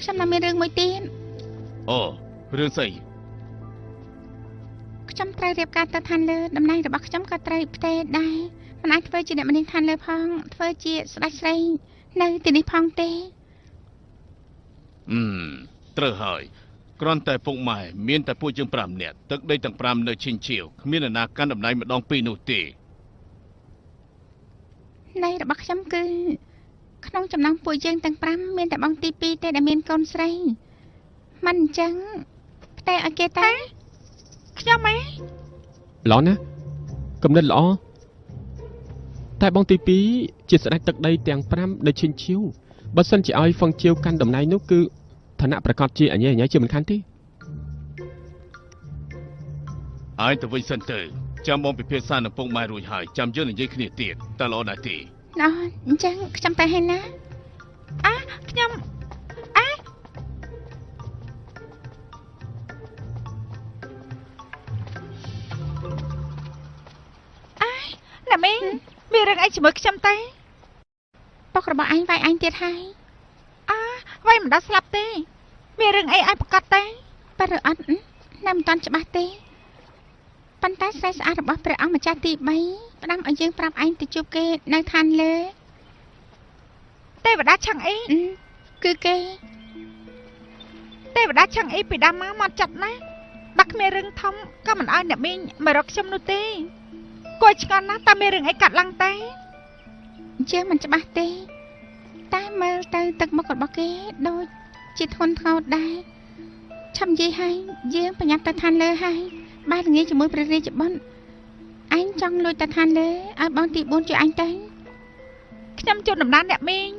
ខ្ញុំនៅមានរឿងមួយទៀតអូរឿងស្អីខ្ញុំត្រូវរៀបការទៅឋានលើតំណែងរបស់ខ្ញុំក៏ត្រូវផ្ទេរដែរមិនអាចធ្វើជាអ្នកម្នាងឋានលើផងធ្វើជាស្ដេចស្រីនៅទីនេះផងទេត្រូវហើយគ្រាន់តែពុកម៉ែមានតែពួកយើង5នាក់ទឹកដីទាំង5នៅឈិញឈៀវគ្មាននរណាកាន់តំណែងម្ដងពីរនោះទេនៃរបស់ខ្ញុំគឺក្នុងចំណោមពួកយើងទាំង5មានតែបងទី2ទេដែលមានកូនស្រីមិនអញ្ចឹងផ្ទេរឲ្យគេតែខ្ញុំហ៎ល្អណាស់កំណត់ល្អតែបងទី2ជាស្ដេចទឹកដីទាំង5នៅឈិញឈៀវបើសិនជាឲ្យហ្វឹងជាវកាន់តំណែងនោះគឺឋានៈប្រកាសជាអញ្ញៃជាមិនខានទេឯងទៅវិញសិនទៅចាំបងពិភាក្សានឹងពុកម៉ែរួចហើយចាំយើងនិយាយគ្នាទៀតតើល្អណាស់ទេអញ្ចឹងខ្ញុំទៅហើយណាខ្ញុំណាមីងមានរឿងអីជាមួយខ្ញុំទេពុករបស់អញវាយអញទៀតហើយវាយមិនដល់ស្លាប់ទេមានរឿងអីឲ្យប្រកាសទេប៉ះឬអត់នៅមិនទាន់ច្បាស់ទេប៉ុន្តែស្រីស្អាតរបស់ព្រះអង្គម្ចាស់ទី3ផ្ដាំឲ្យយើងប្រាប់ឯងទៅជួបគេនៅឋានលើទេវតាឆឹងអីគឺគេទេវតាឆឹងអីពីដើមមកចាត់ណាបើគ្មានរឿងធំក៏មិនឲ្យអ្នកមីងមករកខ្ញុំនោះទេគួរឆ្ងល់ណាស់តើមានរឿងអីកាត់ឡើងទេយើងមិនច្បាស់ទេតែមើលទៅទឹកមុខរបស់គេដូចជាធ្ងន់ធ្ងរដែរឆាប់និយាយឲ្យយើងប្រញាប់ទៅឋានលើហើយបានងាយជាមួយព្រះរាជបុត្រអញចង់លួចទៅឋានលើឲ្យបងទី4ជួយអញទៅខ្ញុំជួបដំណើរអ្នកមីង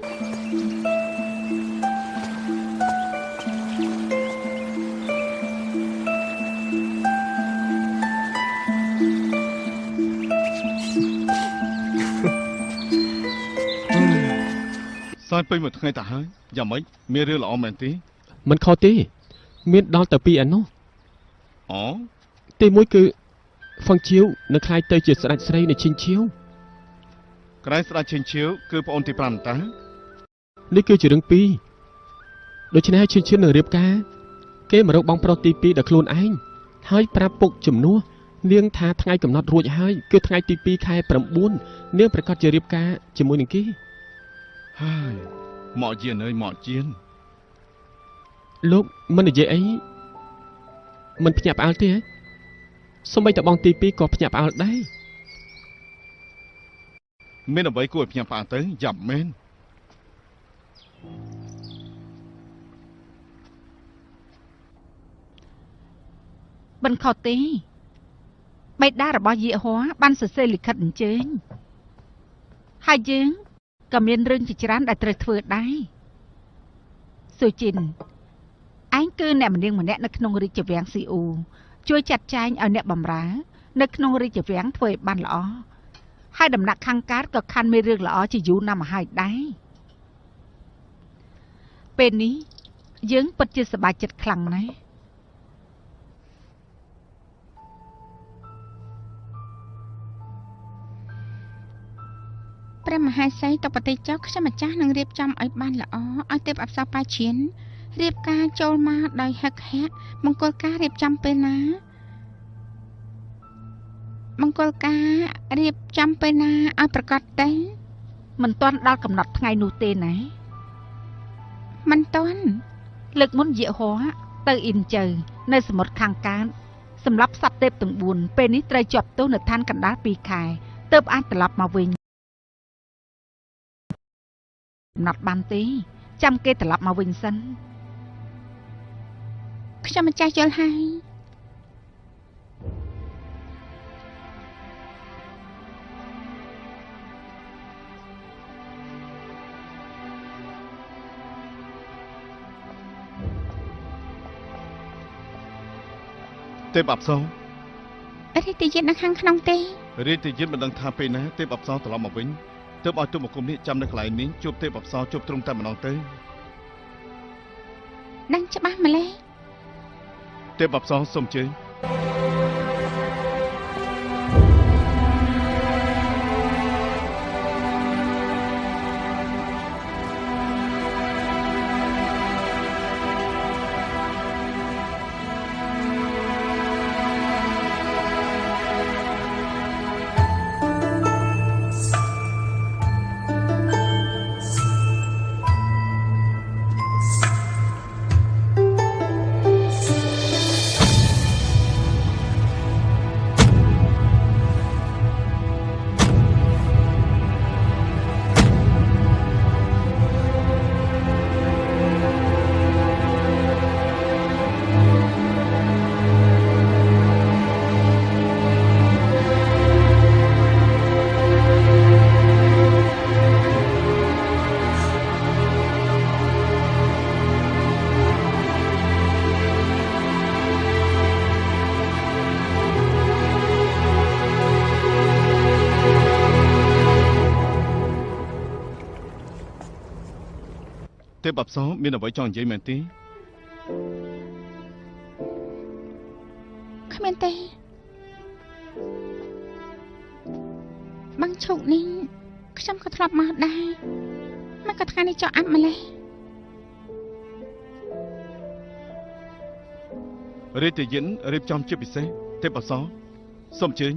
សោយពេញមួយថ្ងៃទៅហើយយ៉ាងម៉េចមានរឿងល្អមែនទេមិនខុសទេមានដល់ទៅ2អានោះទី1គឺហ្វឹងជាវនឹងខ្លាយទៅជាស្ដេចស្រីនៅឈិញឈៀវក្រែងស្ដេចឈិញឈៀវគឺប្អូនទី5តើនេះគឺជារឿង2ដូច្នេះឈិញឈៀវនឹងរៀបការគេមករកបងប្រុសទី2ដល់ខ្លួនឯងហើយប្រាប់ពុកជំនួសនាងថាថ្ងៃកំណត់រួចហើយគឺថ្ងៃទី2ខែ9នាងប្រកាសជារៀបការជាមួយនឹងគេហើយមកជាអើយមកជាលោកមិននិយាយអីមិនភ្ញាក់ផ្អើលទេសូម្បីតែបងទី2ក៏ភ្ញាក់ផ្អើលដែរមានអ្វីគួរឲ្យភ្ញាក់ផ្អើលទៅយ៉ាប់មែនមិនខុសទេបេតារបស់យាហួរបានសរសេរលិខិតអញ្ជើញហើយយើងក៏មានរឿងជាច្រើនដែលត្រូវធ្វើដែរសុជីនឯងគឺអ្នកម្នាងម្នាក់នៅក្នុងរាជវាំងស៊ីអ៊ូជួយចាត់ចែងឲ្យអ្នកបម្រើនៅក្នុងរាជវាំងធ្វើឲ្យបានល្អហើយដំណាក់ខាងកើតក៏ខាន់មានរឿងល្អជាយូរណាស់មកហើយដែរពេលនេះយើងពិតជាសប្បាយចិត្តខ្លាំងណាស់ព្រះមហាសីតុបតិចុះខ្ញុំម្ចាស់នឹងរៀបចំឲ្យបានល្អឲ្យទេពអប្សរប៉ាឈៀនរៀបការចូលមកដោយហឹកហាក់មង្គលការរៀបចំពេលណាមង្គលការរៀបចំពេលណាឲ្យប្រកាសទេមិនទាន់ដល់កំណត់ថ្ងៃនោះទេណាមិនទាន់លើកមុនយាហោទៅអ៊ីនជើនៅសមុទ្រខាងកើតសម្រាប់សត្វទេពទាំង4ពេលនេះត្រូវជាប់ទោសនៅឋានកណ្ដាល2ខែទើបអាចត្រឡប់មកវិញកំណត់បានទេចាំគេត្រឡប់មកវិញសិនខ្ញុំម្ចាស់យល់ហើយទេពអប្សររាជយាននៅខាងក្នុងទេរាជយានមិនដឹងថាពេលណាទេពអប្សរត្រឡប់មកវិញទើបឲ្យទុំមកគុំនេះចាំនៅកន្លែងនេះជួបទេពអប្សរជួបទ្រង់តែម្ដងទៅដឹងច្បាស់ម្ល៉េះទេពអប្សរសូមជើញ បអប្សរមានអ្វីចង់និយាយមែនទេគ្មានទេបងឈុកនេះខ្ញុំក៏ធ្លាប់មកដែរមកក៏ថ្ងៃនេះចោះអាប់ម្លេះរាជយិនរៀបចំជាពិសេសទេពអប្សរសូមអញ្ជើញ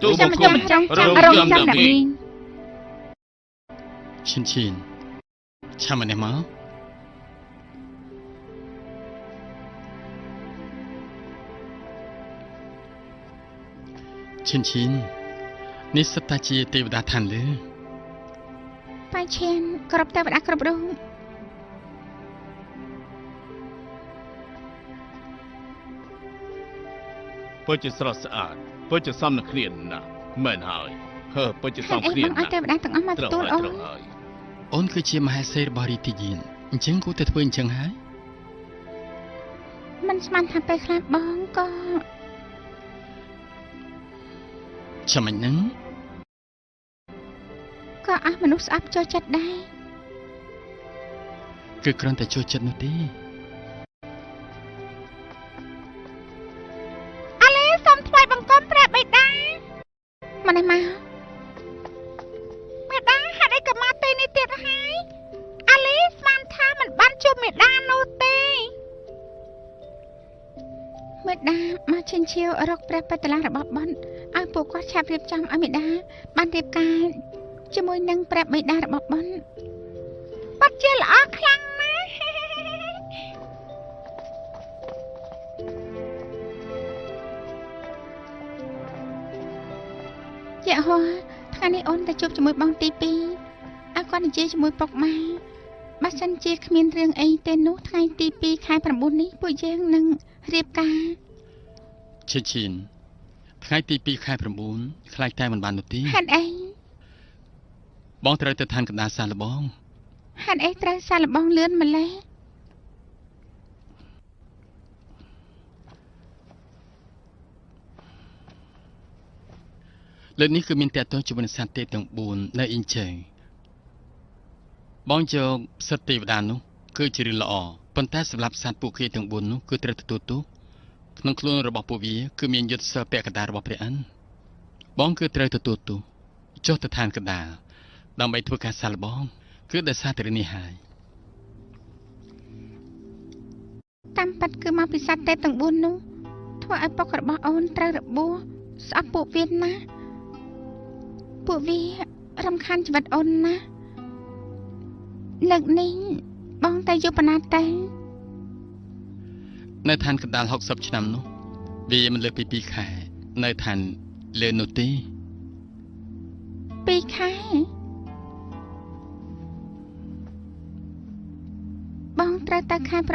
ទូបង្គំរងចាំអ្នកនាងឈិនឈិនឆាំម្នាក់មកឈិនឈិននេះសត្វតាជាទេវតាឋានលើបាយឈានគ្រប់ទេវតាគ្រប់រូបពិតជាស្រស់ស្អាតពិតជាសមនឹងគ្នាណាស់មែនហើយពិតជាសមគ្នាណាស់ឲ្យទេវតាទាំងអស់មកទទួលអូនអូនគឺជាមហេសីរបស់រាជយានអញ្ចឹងគួរតែធ្វើអញ្ចឹងហើយមិនស្មានថាពេលខ្លះបងក៏ចាំមិនហ្នឹងក៏អស់មនុស្សស្អប់ចូលចិត្តដែរគឺគ្រាន់តែចូលចិត្តនោះទេអាឡេសូមថ្វាយបង្គំព្រះបិតាមកនេះមកមេដាហេតុអីក៏មកទីនេះទៀតហើយអាឡេស្មានថាមិនបានជួបមេដានោះទេមេដាមកឈិនឈាវរកព្រះបិតារបស់បនឲ្យពួកគាត់ឆាប់រៀបចំឲ្យមេដាបានរៀបការជាមួយនឹងព្រះបិតារបស់បនបាត់ជាល្អខ្លាំងណាស់យ៉ាហោថ្ងៃនេះអូនទៅជួបជាមួយបងទី2ឲ្យគាត់និយាយជាមួយពុកម៉ែបើសិនជាគ្មានរឿងអីទេនោះថ្ងៃទី2ខែ9នេះពួកយើងនឹងរៀបការឈិនឈិនថ្ងៃទី2ខែ9ខ្លាចតែមិនបាននោះទេហេតុអីបងត្រូវទៅឋានកណ្ដាលសាឡបងហេតុអីត្រូវសាឡបងលឿនម្លេះលើកនេះគឺមានតេតតជាមួយនឹងសត្វទេពទាំង4នៅអ៊ីងជេបងយកសិទ្ធិទេវតានោះគឺជារឿងល្អប៉ុន្តែសម្រាប់សត្វពួកគេទាំង4នោះគឺត្រូវទទួលទោសក្នុងខ្លួនរបស់ពួកវាគឺមានយុទ្ធសិលពកដារបស់ព្រះអិនបងគឺត្រូវទទួលទោសចុះទៅឋានកណ្ដាលដើម្បីធ្វើការសាឡបងគឺដោយសារតែនេះហើយតាមពិតគឺមកពីសត្វទេពទាំង4នោះធ្វើឲ្យពុករបស់អូនត្រូវរបួសស្អប់ពួកវាណាពួកវារំខានជីវិតអូនណាលើកនេះបងតែយកបណ្ណាតែនៅឋានកណ្ដាល60ឆ្នាំនោះវាមិនលើសពី2ខែនៅឋានលើនោះទេ2ខែបងត្រូវទៅខែ8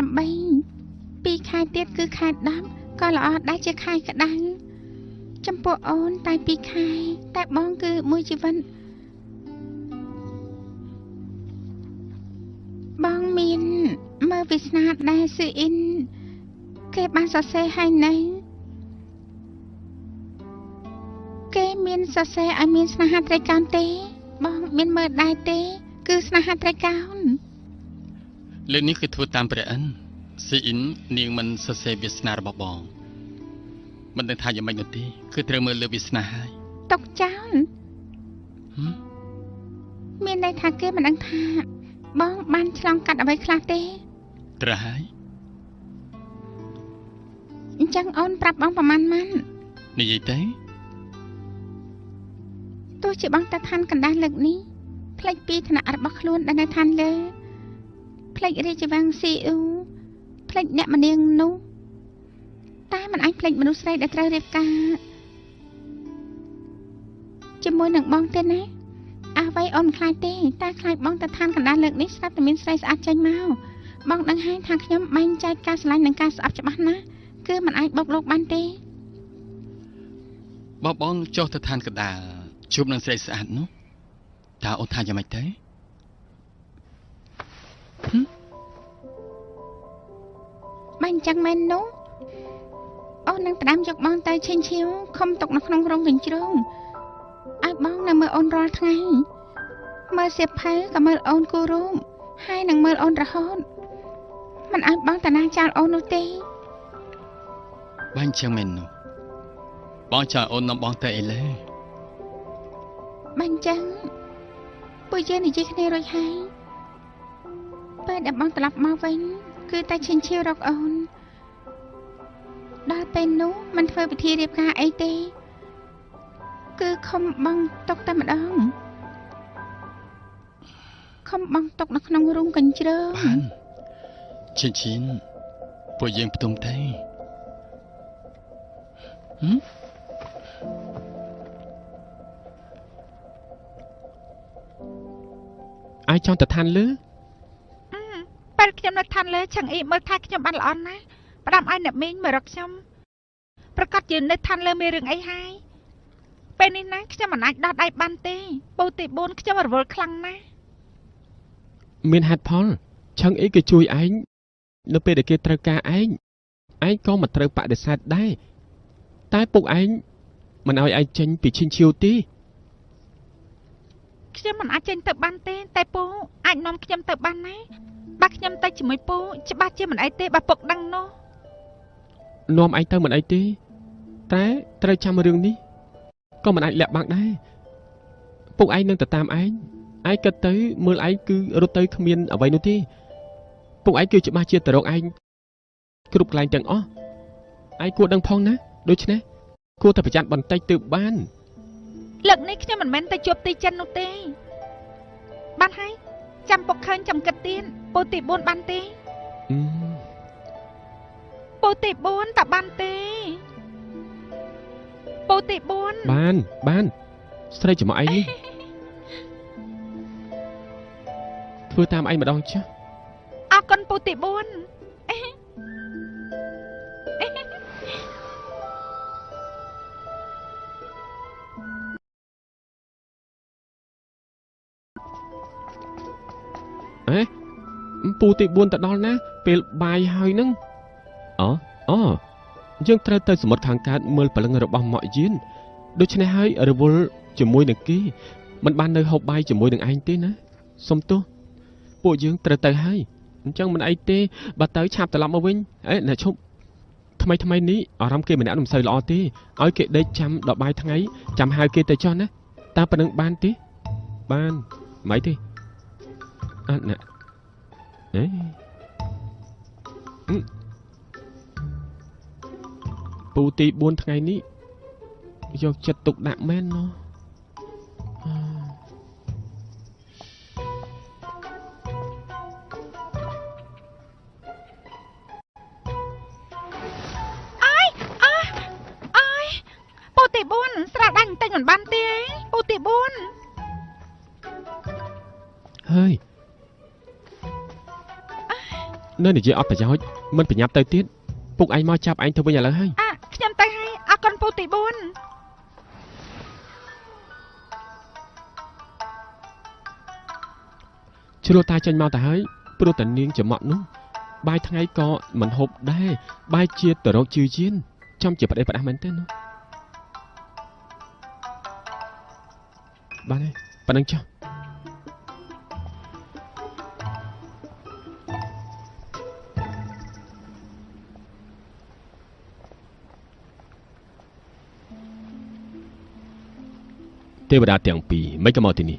2ខែទៀតគឺខែ10ក៏ល្អដែរជាខែក្តៅចំពោះអូនតែ2ខែតែបងគឺមួយជីវិតបងមានមើលវាសនាដែរស៊ឺអ៊ីនគេបានសរសេរឲ្យនៅគេមានសរសេរឲ្យមានស្នេហាត្រីកោណទេបងមានមើលដែរទេគឺស្នេហាត្រីកោណលើនេះគឺធ្វើតាមព្រះអិនស៊ឺអ៊ីននាងមិនសរសេរវាសនារបស់បងមិនដឹងថាយ៉ាងម៉េចនោះទេគឺត្រូវមើលលើវាសនាហើយຕົកចោលមានន័យថាគេមិនដឹងថាបងបានឆ្លងកាត់អ្វីខ្លះទេត្រូវហើយអញ្ចឹងអូនប្រាប់បងប្រមាណម៉ាន់និយាយទៅទោះជាបងទៅឋានកណ្ដាលលើកនេះផ្លេចពីឋានៈរបស់ខ្លួនដែលនៅឋានលើផ្លេចរាជវាំងស៊ីអ៊ូផ្លេចអ្នកម្នាងនោះតែមិនអាចផ្លេចមនុស្សស្រីដែលត្រូវរៀបការជាមួយនឹងបងទេណាអ្វីអូនខ្លាចទេតែខ្លាចបងទៅឋានកណ្ដាលលើកនេះស្រាប់តែមានស្រីស្អាតចេញមកបងដឹងហើយថាខ្ញុំបែងចែកការស្រឡាញ់និងការស្អប់ច្បាស់ណាស់គឺមិនអាចបោកលោកបានទេបងចុះទៅឋានកណ្ដាលជួបនឹងស្រីស្អាតនោះតើអូនថាយ៉ាងម៉េចទៅបាញ់ចឹងមែននោះ អូននឹងផ្ដាំយកបងទៅឈិនឈៀវខំຕົកនៅក្នុងរោងកញ្ជ្រោងឲ្យបងនៅមើលអូនរាល់ថ្ងៃមើលសៀវភៅក៏មើលអូនគូររូបហើយនឹងមើលអូនរហូតមិនឲ្យបងតាណាចោលអូននោះទេ បាញ់ចឹងមែននោះបងចង់អូននាំបងទៅអីលើ បាញ់ចឹងពួកយើងនិយាយគ្នារួចហើយពេលដែលបងត្រឡប់មកវិញគឺតែឈិនឈៀវរកអូនដល់ពេលនោះមិនធ្វើពិធីរៀបការអីទេគឺខំបងຕົកតែម្ដងខំបងຕົកនៅក្នុងរោងកញ្ជ្រោង បានឈិនពួកយើងផ្ទុំទៅអាយចង់ទៅឋានលើ ពេលខ្ញុំនៅឋានលើឆឹងអ៊ីមើលថាខ្ញុំបានល្អណាស់ផ្ដាំឲ្យអ្នកមីងមករកខ្ញុំប្រកាសជានៅឋានលើមានរឿងអីហើយពេលនេះណាខ្ញុំមិនអាចដោះដៃបានទេពូទី4ខ្ញុំរវល់ខ្លាំងណាស់ មានហេតុផលឆឹងអីក៏ជួយឯងនៅពេលដែលគេត្រូវការឯងក៏មិនត្រូវបដិសេធដែរតែពុកឯងមិនឲ្យឯងចេញពីឈិនឈៀវទេ ខ្ញុំមិនអាចចេញទៅបានទេតែពូអាចនាំខ្ញុំទៅបានណាបើខ្ញុំទៅជាមួយពូច្បាស់ជាមិនអីទេបើពុកដឹងនោះ នាំឯងទៅមិនអីទេតែត្រូវចាំរឿងនេះក៏មិនអាចលាក់បាំងដែរពុកឯងនឹងទៅតាមឯងគិតទៅមើលឯងគឺរត់ទៅគ្មានអ្វីនោះទេពុកឯងគឺច្បាស់ជាទៅរកឯងគ្រប់កន្លែងទាំងអស់ឯងគួរដឹងផងណាដូច្នេះគួរតែប្រយ័ត្នបន្តិចទើបបាន លើកនេះខ្ញុំមិនមែនទៅជួបទីចិននោះទេបានហើយចាំពុកឃើញចាំគិតទៀតពូទី4បានទេពូទី4តើបានទេពូទី4បានស្រីចំអឯងនេះធ្វើតាមឯងម្ដងចាស់ អរគុណពូទី4 ពូទី4ទៅដល់ណាពេលបាយហើយនឹងអូយើងត្រូវទៅសមុទ្រខាងកើតមើលព្រលឹងរបស់ម៉ាក់យៀនដូច្នេះហើយរវល់ជាមួយនឹងគេមិនបាននៅហូបបាយជាមួយនឹងឯងទេណាសុំទោសពួកយើងត្រូវទៅហើយអញ្ចឹងមិនអីទេបើទៅឆាប់ត្រឡប់មកវិញអ្នកឈប់ថ្មីនេះអារម្មណ៍គេម្នាក់មិនសូវល្អទេឲ្យគេដេកចាំដល់បាយថ្ងៃចាំហៅគេទៅចុះណាតើប៉ុណ្្នឹងបានទេបានមិនទេអត់ណាពូទី4ថ្ងៃនេះយកចិត្តទុកដាក់មែនណោះពូទី4ស្រាដាញ់តែមិនបានទេពូទី4ហើយនៅនិយាយអត់ប្រយោជន៍មិនប្រញាប់ទៅទៀតពុកឯងមកចាប់ឯងទៅវិញឥឡូវហើយខ្ញុំទៅហើយអរគុណពូទី4ជ្រួលតាចេញមកទៅហើយព្រោះតែនាងចំក់នោះបាយថ្ងៃក៏មិនហូបដែរបាយជាតរកជឿជៀនចំជាប្តេផ្ដាស់មែនទេនោះបានហើយប៉ណ្ណឹងចុះទេវតាទាំងពីរមិនក៏មកទីនេះ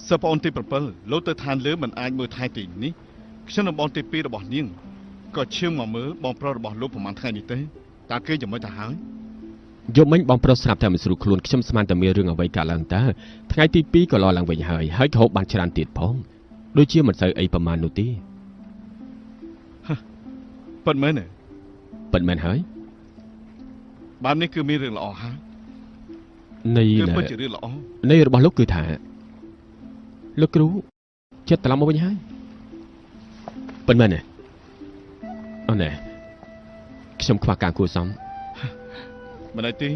សិស្សប្អូនទី7លោកទៅឋានលើមិនអាចមើលថែទីនេះខ្ញុំនឹងបងទី2របស់នាងក៏ឈាមមកមើលបងប្រុសរបស់លោកប្រហែលថ្ងៃនេះទេតើគេយ៉ាងម៉េចទៅហើយយប់មិញបងប្រុសស្រាប់តែមិនស្រួលខ្លួនខ្ញុំស្មានតែមានរឿងអ្វីកើតឡើងតើថ្ងៃទី2ក៏លឡើងវិញហើយក៏ហូបបានច្រើនទៀតផងដូចជាមិនសូវអីប្រហែលនោះទេពិតមែនទេពិតមែនហើយបែបនេះគឺមានរឿងល្អហើយនៃរបស់លោកគឺថាលោកគ្រូចិត្តត្រឡប់មកវិញហើយប៉ុន្មានទេអូនឯងខ្ញុំខ្វះការគួរសមមិនអីទេ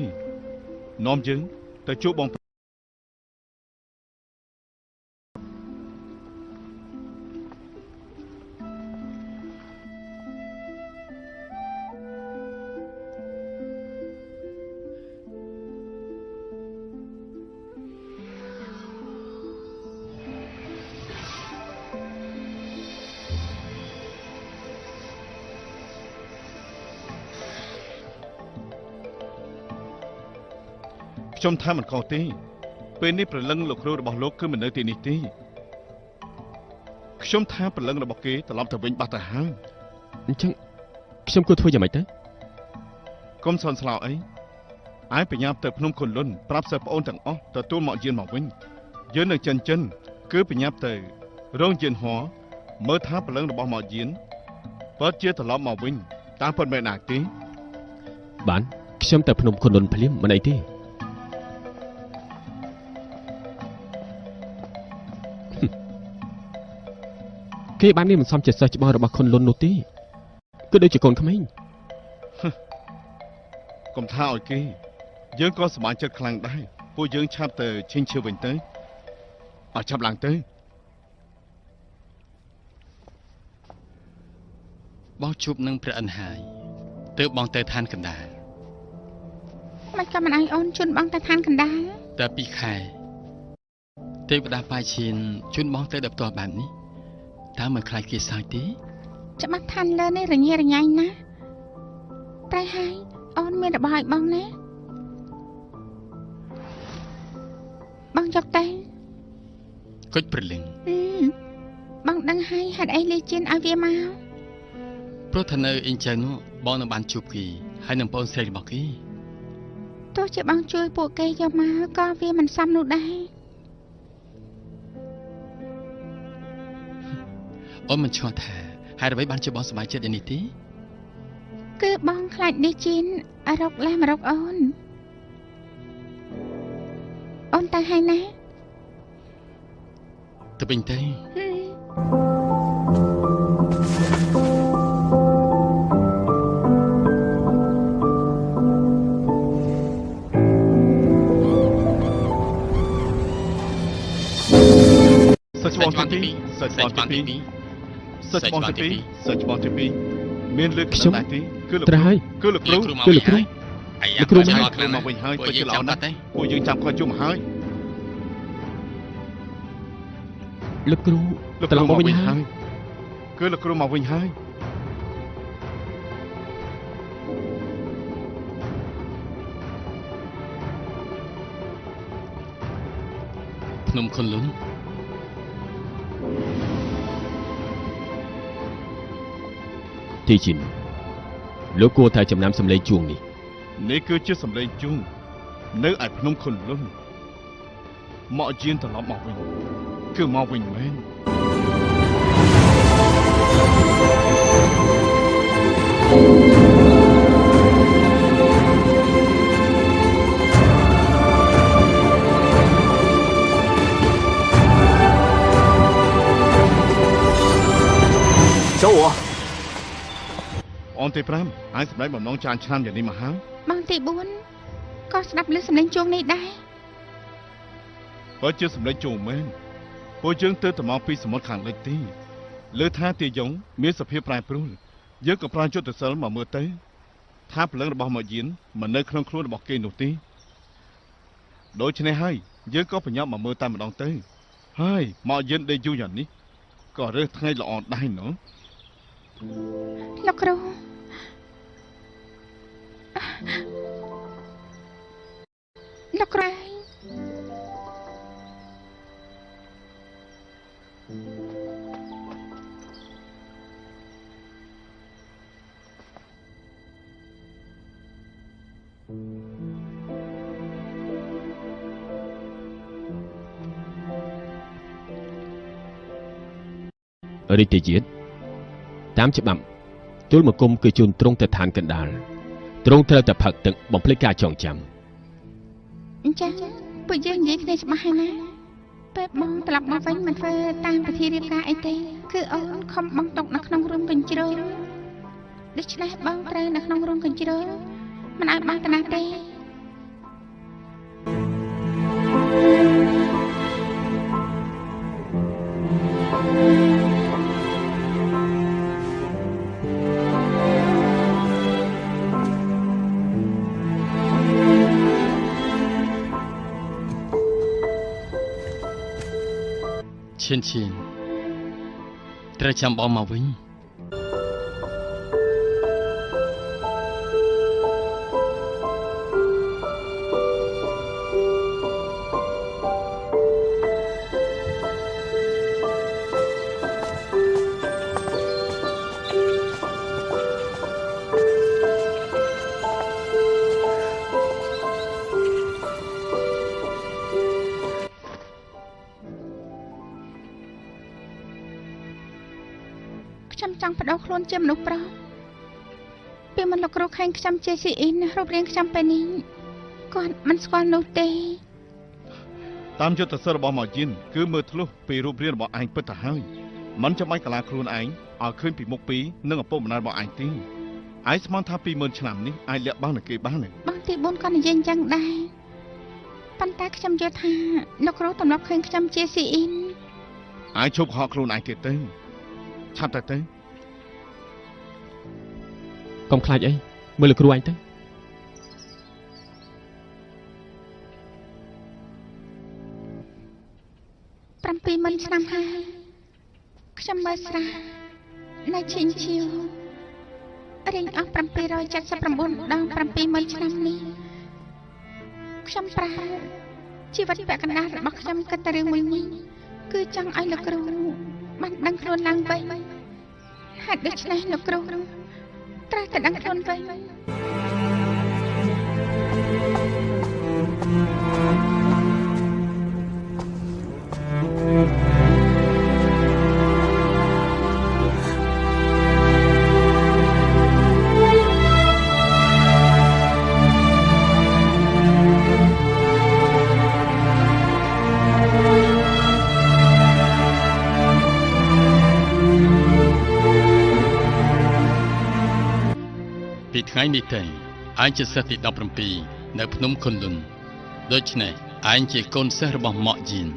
នាំយើងទៅជួបបង ខ្ញុំថាមិនខុសទេពេលនេះព្រលឹងលោកគ្រូរបស់លោកគឺមិននៅទីនេះទេខ្ញុំថាព្រលឹងរបស់គេត្រឡប់ទៅវិញបាត់ទៅហើយ អញ្ចឹងខ្ញុំគួរធ្វើយ៉ាងម៉េចទៅ កុំសន់ស្លោអីឯងបញ្ញាប់ទៅភ្នំខុនលុនប្រាប់សិស្សប្អូនទាំងអស់ទទួលមកយានមកវិញយើងនៅចិនគឺបញ្ញាប់ទៅរោងយានហោះមើលថាព្រលឹងរបស់មកយានបើជាត្រឡប់មកវិញតាមពិតមែនណាទេ បានខ្ញុំទៅភ្នំខុនលុនភ្លាមមិនអីទេ គេបាននេះមិនសមជាសិស្សច្បងរបស់ខុនលុននោះទេគឺដូចជាកូនក្មេង កុំថាឲ្យគេយើងក៏សប្បាយចិត្តខ្លាំងដែរពួកយើងឆាប់ទៅឈិញឈើវិញទៅឲ្យចាប់ឡើងទៅ បងជួបនឹងព្រះអិនហើយទើបបងទៅឋានកណ្ដាល មិនក៏មិនអញអូនជូនបងទៅឋានកណ្ដាល តែ2ខែទេវតាប៉ាឈៀនជូនបងទៅដល់ផ្ទាល់បែបនេះតើមិនខ្លាចគេសើចទេ ច្បាប់ឋានលើនេះរញ៉េរញ៉ៃណាស់តែហើយអូនមានរបស់ឲ្យបងណាបងយកទៅ គុជព្រលឹង បងដឹងហើយហេតុអីលេជៀនឲ្យវាមក ព្រោះថានៅអ៊ីងចៅនោះបងនឹងបានជួបគេហើយនឹងបងស្រីរបស់គេ ទោះជាបងជួយពួកគេយកមកក៏វាមិនសមនោះដែរ អូនមិនឆ្ងល់ថាហេតុអ្វីបានជាបងសប្បាយចិត្តយ៉ាងនេះទេ គឺបងខ្លាចលេជៀនរកឡាមរកអូនអូនទៅហើយណា ទៅវិញទៅ សិស្សច្បងទី2សិស្សច្បងទី2សិស្សច្បងទី2សិស្សច្បងទី2មានលើកខ្ញុំដែរទេគឺលោក ត្រូវហើយ គឺលោកគ្រូ គឺលោកគ្រូ អាយ៉ា លោកគ្រូ ចាំ មក មកខ្លាំង មកវិញហើយ ពួក ពិត យើ ជា ង ល្អ ចាំ ណា បា ស់ ត់ទេ ពួកយើងចាំខុសជុំហើយ លោកគ្រូ លោក ត្រ គ្រូ ឡប់មកវិញហើយ គឺលោកគ្រូមកវិញហើយ ភ្នំខុនលុន ទីជីនលោកគួរតែចំណាំសម្លេងជួងនេះ នេះគឺជាសម្លេងជួងនៅឯភ្នំខុនលុនមកយានត្រឡប់មកវិញគឺមកវិញមែន 找我。 អនទី5អាចសម្ដែងបំណងចានឆ្នាំយ៉ាងនេះមកហើយ បងទី4ក៏ស្ដាប់ឮសំឡេងជួងនេះដែរ បើជាសម្លេងជួងមែនពួកយើងទៅទៅមកពីសមុទ្រខាងលិចទីលើថាទាយងមានសភាពប្រែប្រួលយើងក៏ប្រើយុទ្ធសិលមកមើលទៅថាព្រលឹងរបស់មកយានមិននៅក្នុងខ្លួនរបស់គេនោះទេដូច្នេះហើយយើងក៏បញ្ញាប់មកមើលតែម្ដងទៅហើយមកយានដេកយូរយ៉ាងនេះក៏រើសថ្ងៃល្អដែរណ៎ លោកគ្រូលោកគ្រូ រាជជាតិតាមច្បាប់ទូលមកគុំគឺជូនត្រង់ទៅឋានកណ្ដាលត្រង់ត្រូវតែផឹកទឹកបំភ្លេចការចងចាំ អញ្ចឹងពួកយើងនិយាយគ្នាច្បាស់ហើយណាពេលបងត្រឡប់មកវិញមិនធ្វើតាមពិធីរៀបការអីទេគឺអូនខំបងຕົកនៅក្នុងរូមកញ្ជ្រោលដូច្នេះបងត្រូវនៅក្នុងរូមកញ្ជ្រោលមិនឲ្យបងទៅណាទេ ឈៀនត្រូវចាំបងមកវិញ អ ចង់បដូរខ្លួនជាមនុស្សប្រុសពេលមិនលោកគ្រូខាញ់ខ្ញុំជាស៊ីអ៊ីនរូបរាងខ្ញុំពេលនេះគាត់មិនស្គាល់នោះទេ តាមយុទ្ធសាស្ត្ររបស់ម៉ាជីនគឺមើលធ្លុះពីរូបរាងរបស់ឯងពិតទៅហើយមិនចាំបាច់កាឡាខ្លួនឯងឲ្យឃើញពីមុខពីរនិងឪពុកម្ដាយរបស់ឯងទេឯងស្មានថា 20000 ឆ្នាំនេះអាចលាក់បាំងនឹងគេបានទេ បងទី4ក៏និយាយអញ្ចឹងដែរប៉ុន្តែខ្ញុំយល់ថាលោកគ្រូទំលាប់ឃើញខ្ញុំជាស៊ីអ៊ីន ឯងឈប់កុហកខ្លួនឯងទៀតទៅឆាប់ទៅ កុំខ្លាចអីមើលលោកគ្រូឯងទៅ 70000 ឆ្នាំហើយខ្ញុំមើលស្រានៅឈិញឈៀវរៀងអស់779ដង70000 ឆ្នាំនេះខ្ញុំប្រើជីវិតពាក់កណ្ដាលរបស់ខ្ញុំគិតតែរឿងមួយនេះគឺចង់ឲ្យលោកគ្រូបានដឹងខ្លួនឡើងវិញហេតុដូច្នេះលោកគ្រូត្រូវតែដឹងខ្លួនវិញ ពីថ្ងៃនេះទៅឯងជាសិស្សទី17នៅភ្នំខុនលុនដូច្នេះឯងជាកូនសិស្សរបស់ម៉ាក់ជីន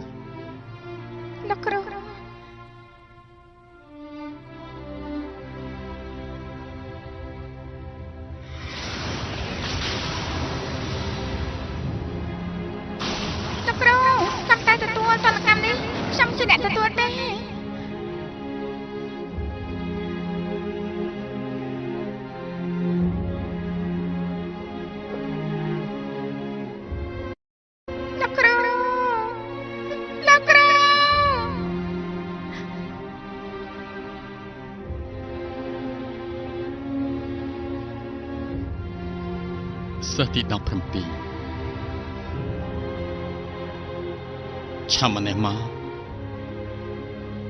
លោកគ្រូ ចាំតែទទួលសកម្មនេះខ្ញុំជាអ្នកទទួលទេ សិស្សទី17ឆាំម្នេះមក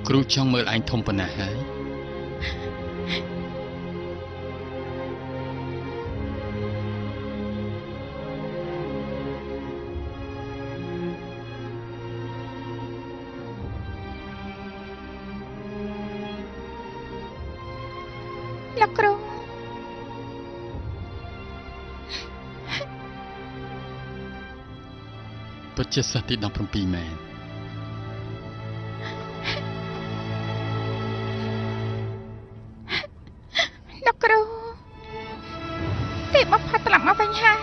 គ្រូចង់មើលឯងធំប៉ុណ្ណាហើយលោកគ្រូ ពិតជាសិស្សទី17មែន លោកគ្រូទីបំផាត់ត្រឡប់មកវិញហើយ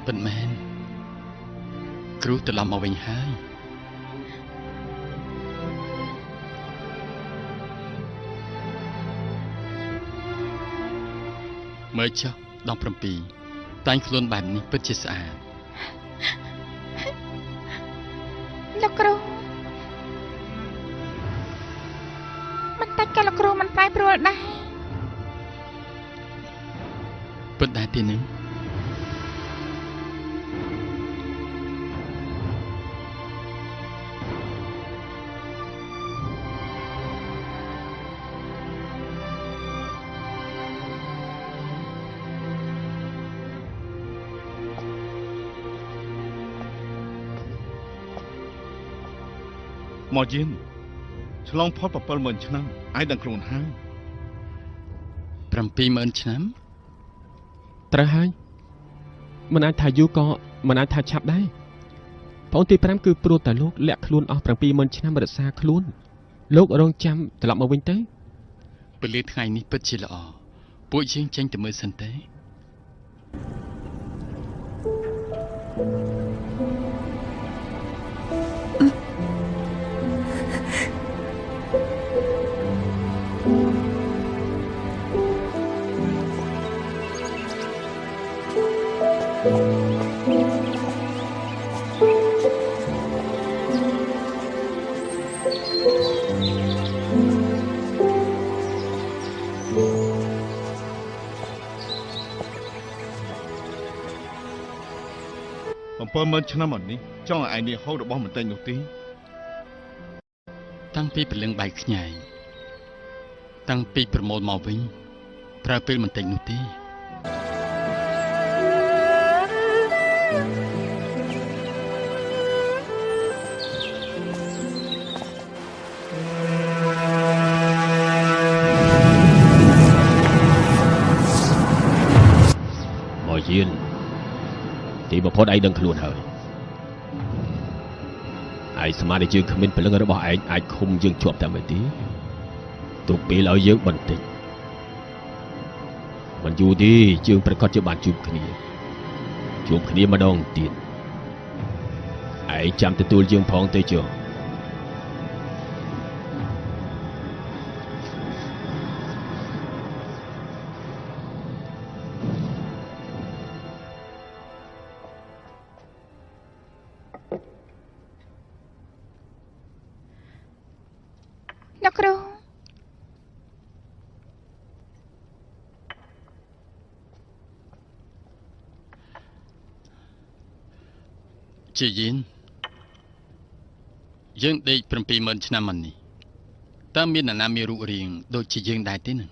ពិតមែនគ្រូត្រឡប់មកវិញហើយ មើលចុះ17តែងខ្លួនបែបនេះពិតជាស្អាត លោកគ្រូមិនតែក៏លោកគ្រូមិនប្រែប្រួលដែរ ពិតដែរទីនឹង ម៉ាជីនឆ្លងផុត70000 ឆ្នាំឯងដឹងខ្លួនហើយ 70000 ឆ្នាំ ត្រូវហើយមិនអាចថាយូរក៏មិនអាចថាឆាប់ដែរប្អូនទី5គឺព្រោះតែលោកលាក់ខ្លួនអស់70000 ឆ្នាំរក្សាខ្លួនលោករងចាំត្រឡប់មកវិញទៅ ពេលថ្ងៃនេះពិតជាល្អពួកយើងចេញទៅមើលសិនទេ ល 70000ឆ្នាំមកនេះចង់ឲ្យឯនេះហូបរបស់មិនតែនោះទេ តាំងពីព្រលឹងបែកខ្ញែងតាំងពីប្រមូលមកវិញប្រើពេលមិនតិចនោះទេ មកយានទីបំផុតឯងដឹងខ្លួនហើយឯងស្មានតែយើងគ្មានព្រលឹងរបស់ឯងអាចឃុំយើងជាប់តែមួយទេទុកពេលឲ្យយើងបន្តិចមិនយូរទេយើងប្រកាសជាបានជួបគ្នាម្ដងទៀតឯងចាំទទួលយើងផងទៅចុះ លោកគ្រូ ជាយានយើងដេក 70000 ឆ្នាំមកនេះតើមានអ្នកណាមានរូបរាងដូចជាយើងដែរទេនឹង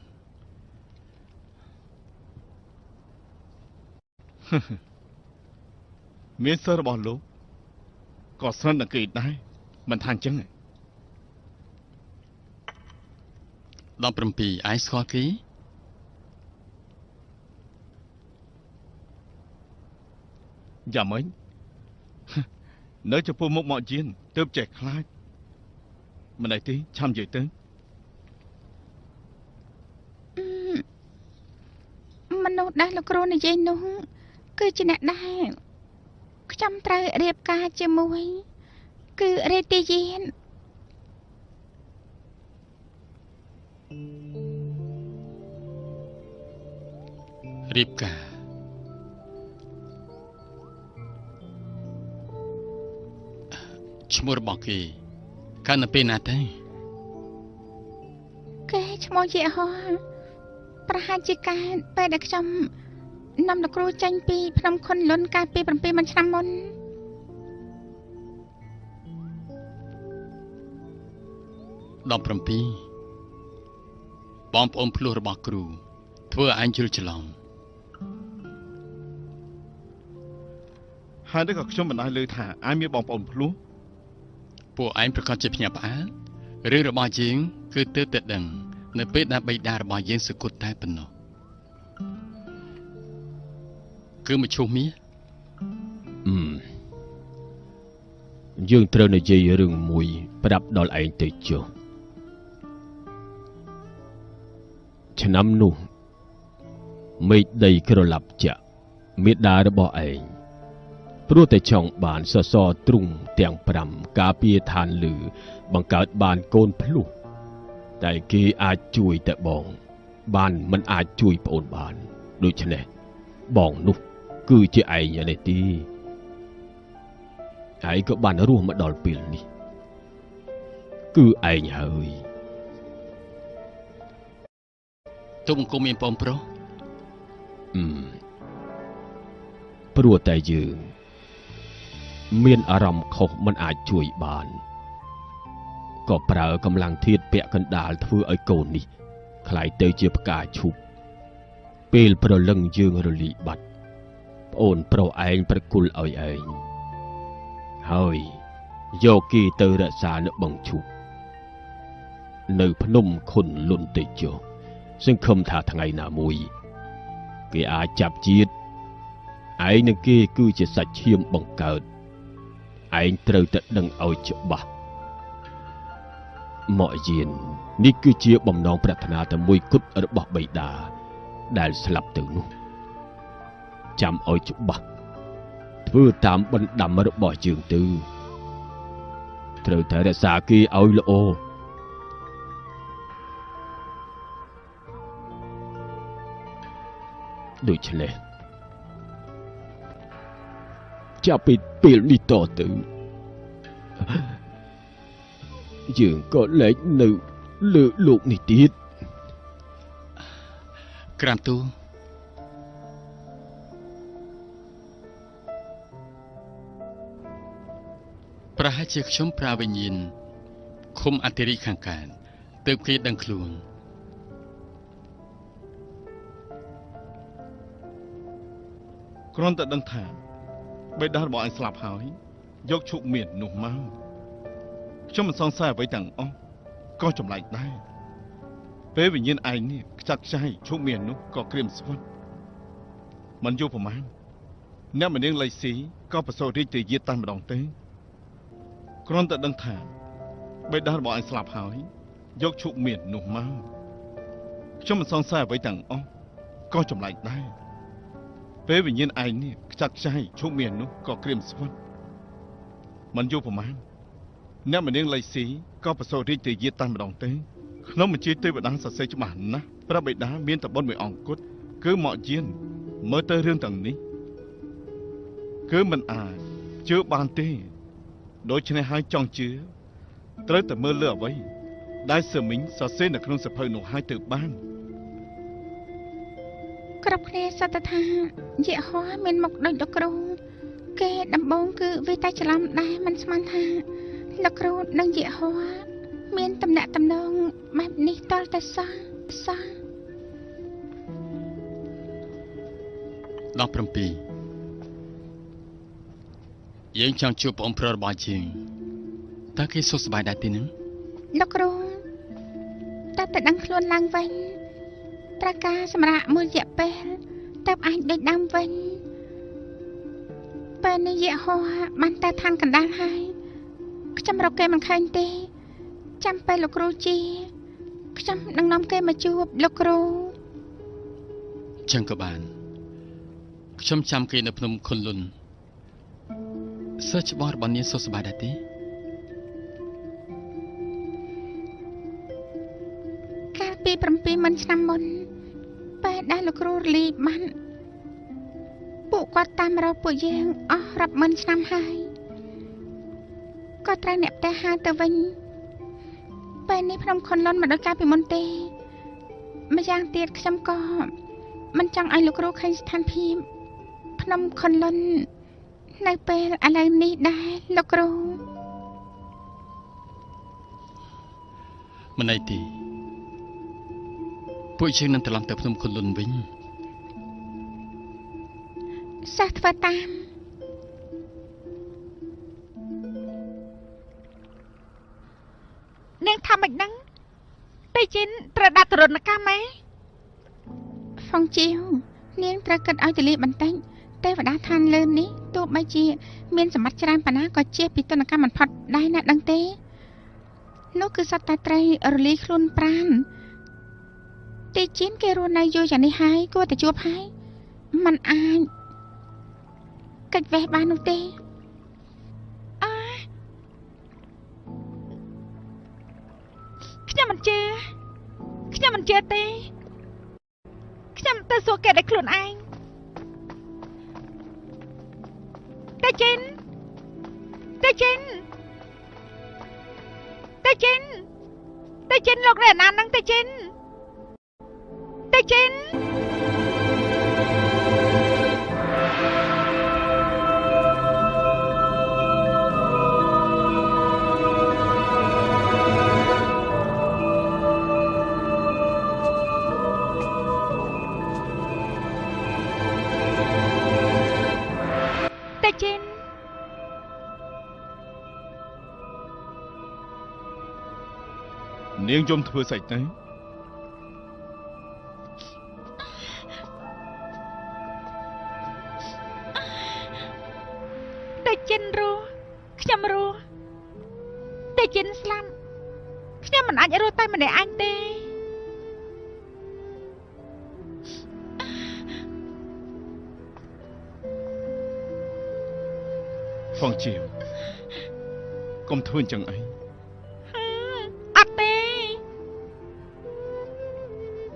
មានសិស្សរបស់លោកក៏ស្និទ្ធនឹងគេដែរមិនថាអញ្ចឹងទេ 17ឯងស្គាល់គេ យ៉ាងម៉េច នៅចំពោះមុខមកយានទើបចេះខ្លាចមិនអីទេឆាំនិយាយទៅ មនុស្សដែលលោកគ្រូនិយាយនោះគឺជាអ្នកដែរខ្ញុំត្រូវរៀបការជាមួយគឺរេទីយាន រៀបការឈ្មោះរបស់គេកាលនៅពេលណាទៅ គេឈ្មោះយេហោប្រហែលជាកើតពេលដែលខ្ញុំនាំលោកគ្រូចេញពីភ្នំខុនលុនកាលពី 70000 ឆ្នាំមុន 17បងប្អូនភ្លោះរបស់គ្រូធ្វើឲ្យឯងជ្រុលច្រឡំ ហើយនេះក៏ខ្ញុំមិនដែលលើថាអាចមានបងប្អូនភ្លោះ ពួកឯងប្រកាសជាភ្ញាក់ផ្អើលរឿងរបស់យើងគឺទើបតែដឹងនៅពេលដែលបិតារបស់យើងសគត់តែប៉ុណ្ណោះគឺមឈូសមាស យើងត្រូវនិយាយរឿងមួយប្រាប់ដល់ឯងទៅចុះឆ្នាំនោះមេឃដីក្រឡាប់ចាក់មេដារបស់ឯងព្រោះតែចង់បានសសរទ្រុងទាំង5ការពារឋានលឺបង្កើតបានកូនភ្លុះតែគេអាចជួយតែបងបានមិនអាចជួយប្អូនបានដូច្នេះបងនោះគឺជាឯងនេះទីឯងក៏បានរស់មកដល់ពេលនេះគឺឯងហើយ ទុំគុំមានបងប្រុស ព្រោះតែយើងមានអារម្មណ៍ខុសមិនអាចជួយបានក៏ប្រើកម្លាំងធាតុពាក់កណ្ដាលធ្វើឲ្យកូននេះคล้ายទៅជាផ្កាឈូកពេលប្រលឹងយើងរលីបាត់ប្អូនប្រុសឯងប្រគល់ឲ្យឯងហើយយកគេទៅរក្សានៅបឹងឈូកនៅភ្នំខុនលុនទេចុះសង្ឃឹមថាថ្ងៃណាមួយគេអាចចាប់ជាតិឯងនឹងគេគឺជាសាច់ឈាមបង្កើតឯងត្រូវតែដឹងឲ្យច្បាស់មកយាននេះគឺជាបំណងប្រាថ្នាតែមួយគត់របស់បិតាដែលស្លាប់ទៅនោះចាំឲ្យច្បាស់ធ្វើតាមបណ្ដាំរបស់យើងទៅត្រូវតែរក្សាគេឲ្យល្អដូច្នេះចាប់ពីពេលនេះតទៅយើងក៏លែងនៅលើលោកនេះទៀត ក្រាមទូ ប្រហែលជាខ្ញុំប្រើវិញ្ញាណឃុំអធិរិខាងកើតទើបគេដឹងខ្លួន គ្រាន់តែដឹងថាបេដារបស់ឯងស្លាប់ហើយយកឈុកមាននោះមកខ្ញុំមិនសង្ស័យអ្វីទាំងអស់ក៏ចម្លែកដែរពេលវិញ្ញាណឯងនេះខ្ចាត់ខ្ចាយឈុកមាននោះក៏ក្រៀមស្វិតមិនយូរប្រហែលអ្នកម្នាងលៃស៊ីក៏ប្រសូតរាជទាយាទតែម្ដងទេគ្រាន់តែដឹងថាបេដារបស់ឯងស្លាប់ហើយយកឈុកមាននោះមកខ្ញុំមិនសង្ស័យអ្វីទាំងអស់ក៏ចម្លែកដែរពេលវិញ្ញាណឯងនេះខ្ចាត់ខ្ចាយឈុកមាននោះក៏ក្រៀមស្វិតមិនយូរប្រហែលអ្នកម្នាងលៃស៊ីក៏ប្រសូតរាជទាយាទតែម្ដងទេក្នុងបញ្ជីទេវតាសរសេរច្បាស់ណាស់ព្រះបិតាមានតែបុណ្យមួយអង្គគត់គឺមកយានមើលទៅរឿងទាំងនេះគឺមិនអាចជឿបានទេដូច្នេះហើយចង់ជឿត្រូវតែមើលលើអ្វីដែលសឺមីងសរសេរនៅក្នុងសភៅនោះហើយទៅបានគ្រប់គ្នាសត្វថាយៈហោមានមុខដូចលោកគ្រូគេដំបងគឺវាតែច្រឡំដែរមិនស្មានថាលោកគ្រូនិងយៈហោមានតំណាក់តំណងបែបនេះតលតែសោះ17យើងចង់ជួបបងប្រុសរបស់យើងតើគេសុខសប្បាយដែរទេនឹង លោកគ្រូតែដឹងខ្លួនឡើងវិញត្រូវការសម្រាប់មួយរយៈពេលតើអាចដូចដើមវិញពេលនេះយៈហោបានទៅឋានកណ្ដាលហើយខ្ញុំរកគេមិនឃើញទេចាំពេលលោកគ្រូជាខ្ញុំនឹងនាំគេមកជួបលោកគ្រូ ចឹងក៏បានខ្ញុំចាំគេនៅភ្នំខុនលុនសិស្សច្បងរបស់នាងសុខសប្បាយដែរទេកាលពី7មិនឆ្នាំមុនពេលដែលលោកគ្រូរលីបានពួកគាត់តាមរកពួកយើងអស់រាប់ម៉ឺនឆ្នាំហើយក៏ត្រូវអ្នកផ្ទះហៅទៅវិញពេលនេះភ្នំខុនលុនមិនដូចកាលពីមុនទេម្យ៉ាងទៀតខ្ញុំក៏មិនចង់ឲ្យលោកគ្រូឃើញស្ថានភាពភ្នំខុនលុននៅពេលឥឡូវនេះដែរលោកគ្រូ មិនអីទេពួកយើងនឹងត្រឡប់ទៅភ្នំខុនលុនវិញ សិស្សធ្វើតាមនាងថាមិនដឹងតែជិនត្រូវដាក់ទរណកម្មហ៎ហ្វុងជីវនាងត្រូវគិតឲ្យទលាបន្តិចទេវតាឋានលើនេះទោះបីជាមានសម្បត្តិច្រើនប៉ុណ្ណាក៏ជាពីទនកម្មមិនផុតដែរណាដឹងទេនោះគឺសត្វតែត្រីរលីខ្លួនប្រានទីជិនគេរស់នៅយូរយ៉ាងនេះហើយគួរតែជួបហើយมันអាចកិច្ចវេះបាននោះទេខ្ញុំមិនជឿទេខ្ញុំទៅសួរគេដោយខ្លួនឯងតែជិនលោកអ្នកណានឹងតែជិន នាងយំធ្វើស្អីទៅតែចិនរស់ខ្ញុំរស់តែចិនស្លាប់ខ្ញុំមិនអាចរស់តែម្នាក់ឯងទេ ហ្វុងជីវកុំធ្វើអញ្ចឹងអី អត់ទេ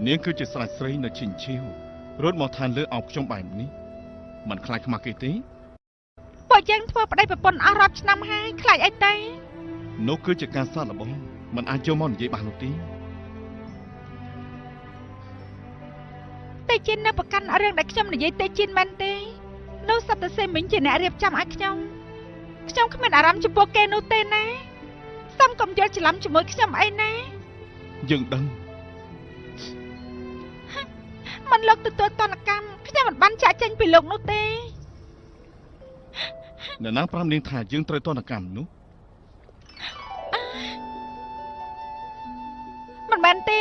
នាងគឺជាស្រីស្រីនៅឈិនឈៀវរត់មកឋានលើអោបខ្ញុំបែបនេះមិនខ្លាចខ្មាស់គេទេ ពួកយើងធ្វើប្តីប្រពន្ធអស់រាប់ឆ្នាំហើយខ្លាចអីទេ នោះគឺជាការសាកល្បងមិនអាចចូលមកនិយាយបាននោះទេ តែចិននៅប្រកាន់រឿងដែលខ្ញុំនិយាយតែចិនមែនទេនោះសត្វតែសេមិញជាអ្នករៀបចំឲ្យខ្ញុំ ខ្ញុំគ្មានអារម្មណ៍ចំពោះគេនោះទេណាសូមកុំយល់ច្រឡំជាមួយខ្ញុំអីណា យើងដឹង មិនលោកទទួលតនកម្មខ្ញុំមិនបានចាក់ចេញពីលោកនោះទេ អ្នកណាប្រាប់នាងថាយើងត្រូវទណ្ឌកម្មនោះ មិនមែនទេ